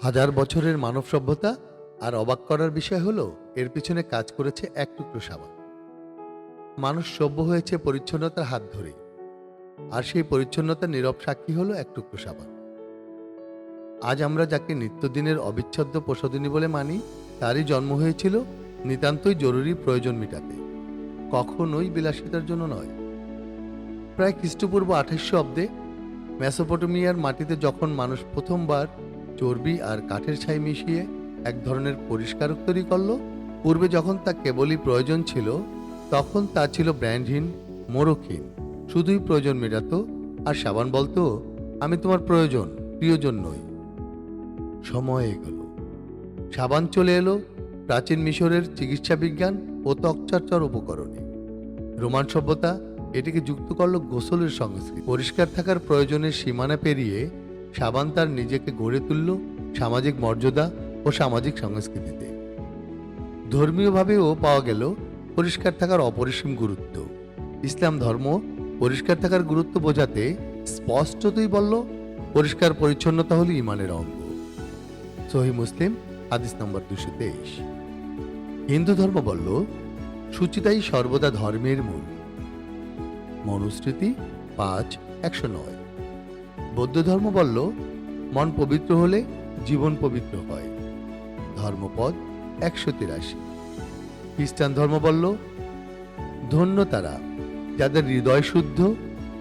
হাজার বছরের মানব সভ্যতা, আর অবাক করার বিষয় হলো এর পিছনে কাজ করেছে এক টুকরো সাবান। মানুষ সভ্য হয়েছে পরিচ্ছন্নতার হাত ধরেই, আর সেই পরিচ্ছন্নতার নীরব সাক্ষী হলো এক টুকরো সাবান। আজ আমরা যাকে নিত্যদিনের অবিচ্ছেদ্য প্রসাধনী বলে মানি, তারই জন্ম হয়েছিল নিতান্তই জরুরি প্রয়োজন মেটাতে, কখনোই বিলাসিতার জন্য নয়। প্রায় খ্রিস্টপূর্ব 2800 অব্দে মেসোপটেমিয়ার মাটিতে যখন মানুষ প্রথমবার চর্বি আর কাঠের ছাই মিশিয়ে এক ধরনের পরিষ্কারক তৈরি করল, পূর্বে যখন তা কেবলই প্রয়োজন ছিল, তখন তা ছিল ব্র্যান্ডহীন, মোড়কহীন, শুধুই প্রয়োজন মেটাতো। আর সাবান বলতো, আমি তোমার প্রয়োজন, প্রিয়জন নই। সময় এগোল, সাবান চলে এলো প্রাচীন মিশরের চিকিৎসা বিজ্ঞান ও ত্বকচর্চার উপকরণে। রোমান সভ্যতা এটিকে যুক্ত করল গোসলের সংস্কৃতি। পরিষ্কার থাকার প্রয়োজনের সীমানা পেরিয়ে সাবান তার নিজেকে গড়ে তুলল সামাজিক মর্যাদা ও সামাজিক সংস্কৃতিতে। ধর্মীয়ভাবেও পাওয়া গেল পরিষ্কার থাকার অপরিসীম গুরুত্ব। ইসলাম ধর্ম পরিষ্কার থাকার গুরুত্ব বোঝাতে স্পষ্টতই বলল, পরিষ্কার পরিচ্ছন্নতা হল ঈমানের অঙ্গ। সহিহ মুসলিম হাদিস নম্বর 223। হিন্দু ধর্ম বলল, শুচিতাই সর্বদা ধর্মের মূল। মনুস্মৃতি 5:109। বৌদ্ধ ধর্ম বলল, মন পবিত্র হলে জীবন পবিত্র হয়। ধর্মপদ 183। খ্রিস্টান ধর্ম বলল, ধন্য তারা যাদের হৃদয় শুদ্ধ,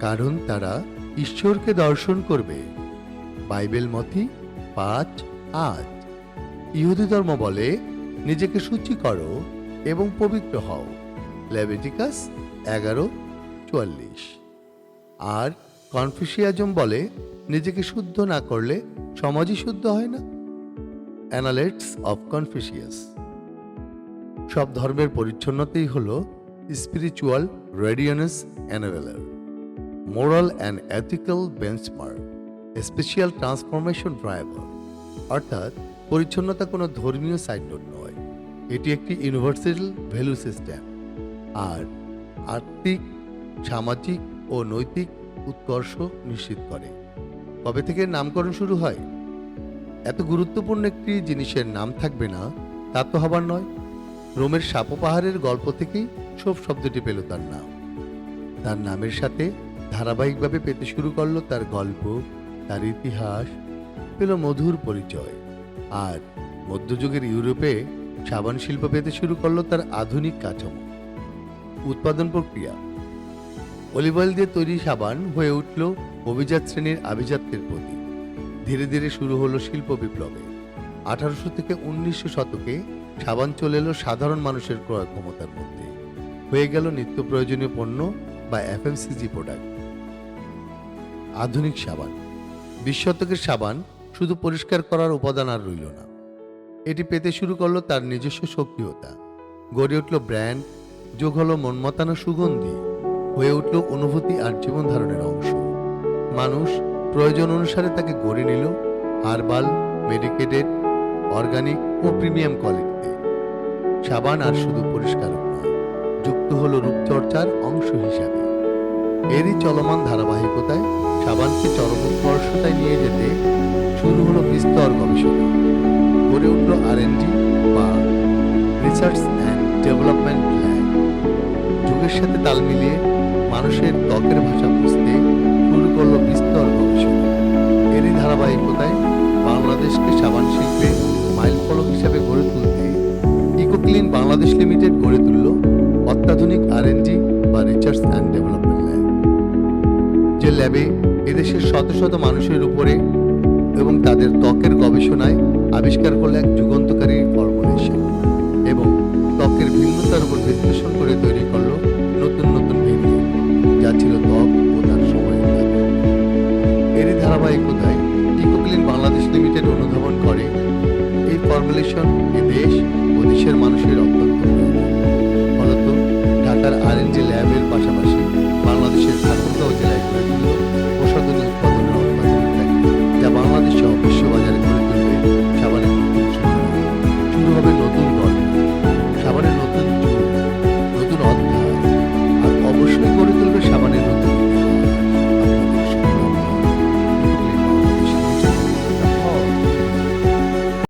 কারণ তারা ঈশ্বরকে দর্শন করবে। বাইবেল মথি 5:8। ইহুদি ধর্ম বলে, নিজেকে শুচি করো এবং পবিত্র হও। লেভিটিকাস 11:44। আর কনফুসিয়াজম বলে, নিজেকে শুদ্ধ না করলে সমাজই শুদ্ধ হয় না। Analects of Confucius. সব ধর্মের পরিচ্ছন্নতাই হল spiritual radiance enabler, moral and ethical benchmark, special transformation driver. অর্থাৎ পরিচ্ছন্নতা কোনো ধর্মীয় সাইড নোট নয়, এটি একটি ইউনিভার্সাল ভ্যালু সিস্টেম, আর আর্থিক, সামাজিক ও নৈতিক উৎকর্ষ নিশ্চিত করে। কবে থেকে নামকরণ শুরু হয়? এত গুরুত্বপূর্ণ একটি জিনিসের নাম থাকবে না তা তো হবার নয়। রোমের সাপো পাহাড়ের গল্প থেকেই শোভ শব্দটি পেল তার নাম। তার নামের সাথে ধারাবাহিকভাবে পেতে শুরু করলো তার গল্প, তার ইতিহাস, পেল মধুর পরিচয়। আর মধ্যযুগের ইউরোপে সাবান শিল্প পেতে শুরু করলো তার আধুনিক কাঠামো। উৎপাদন প্রক্রিয়া। অলিভ অয়েল দিয়ে তৈরি সাবান হয়ে উঠল অভিজাত শ্রেণীর আভিজাত্যের প্রতীক। ধীরে ধীরে শুরু হলো শিল্প বিপ্লবে। 1800 থেকে 1900 শতকে সাবান চলে এলো সাধারণ মানুষের ক্রয় ক্ষমতার মধ্যে, হয়ে গেল নিত্য প্রয়োজনীয় পণ্য বা এফএমসিজি প্রোডাক্ট। আধুনিক সাবান। 20 শতকের সাবান শুধু পরিষ্কার করার উপাদান আর রইল না, এটি পেতে শুরু করলো তার নিজস্ব সক্রিয়তা। গড়ে উঠল ব্র্যান্ড, যোগ হলো মন মাতানো সুগন্ধি, হয়ে উঠল অনুভূতি আর জীবন ধারণের অংশ। মানুষ প্রয়োজন অনুসারে তাকে গড়ে নিল হার্বাল, মেডিকেটেড, অর্গানিক ও প্রিমিয়াম কোয়ালিটিতে। সাবান আর শুধু পরিষ্কারক নয়, যুক্ত হলো রূপচর্চার অংশ হিসাবে। এরই চলমান ধারাবাহিকতায় সাবানকে চরম উৎকর্ষতায় নিয়ে যেতে শুরু হলো বিস্তর গবেষণা। গড়ে উঠল R&D বা রিসার্চ অ্যান্ড ডেভেলপমেন্ট ল্যাব। যুগের সাথে তাল মিলিয়ে মানুষের ত্বকের ভাষা বুঝতে শুরু করলো বিস্তর গবেষণা। এরই ধারাবাহিকতায় বাংলাদেশকে সাবান শিল্পে মাইলফলক হিসাবে গড়ে তুলতে ইকোক্লিন বাংলাদেশ লিমিটেড গড়ে তুলল অত্যাধুনিক R&D বা রিসার্চ অ্যান্ড ডেভেলপমেন্ট ল্যাব। যে ল্যাবে এদেশের শত শত মানুষের উপরে এবং তাদের ত্বকের গবেষণায় আবিষ্কার করল এক যুগান্তকারী ফর্মুলেশন, এবং ত্বকের ভিন্নতার উপর বিশ্লেষণ করে তৈরি করল নতুন নতুন ভেরিয়েন্ট, যা ছিল ত্বক ও তার সময়ের দাবি। এরই ধারাবাহিকতায় ইকোক্লিন বাংলাদেশ লিমিটেড অনুধাবন করে এই ফর্মুলেশন দেশ ও দেশের মানুষের অত্যন্ত প্রয়োজন। ফলত ঢাকার R&D ল্যাবের পাশাপাশি বাংলাদেশের ঠাকুরগাঁও জেলায় গড়ে তুলল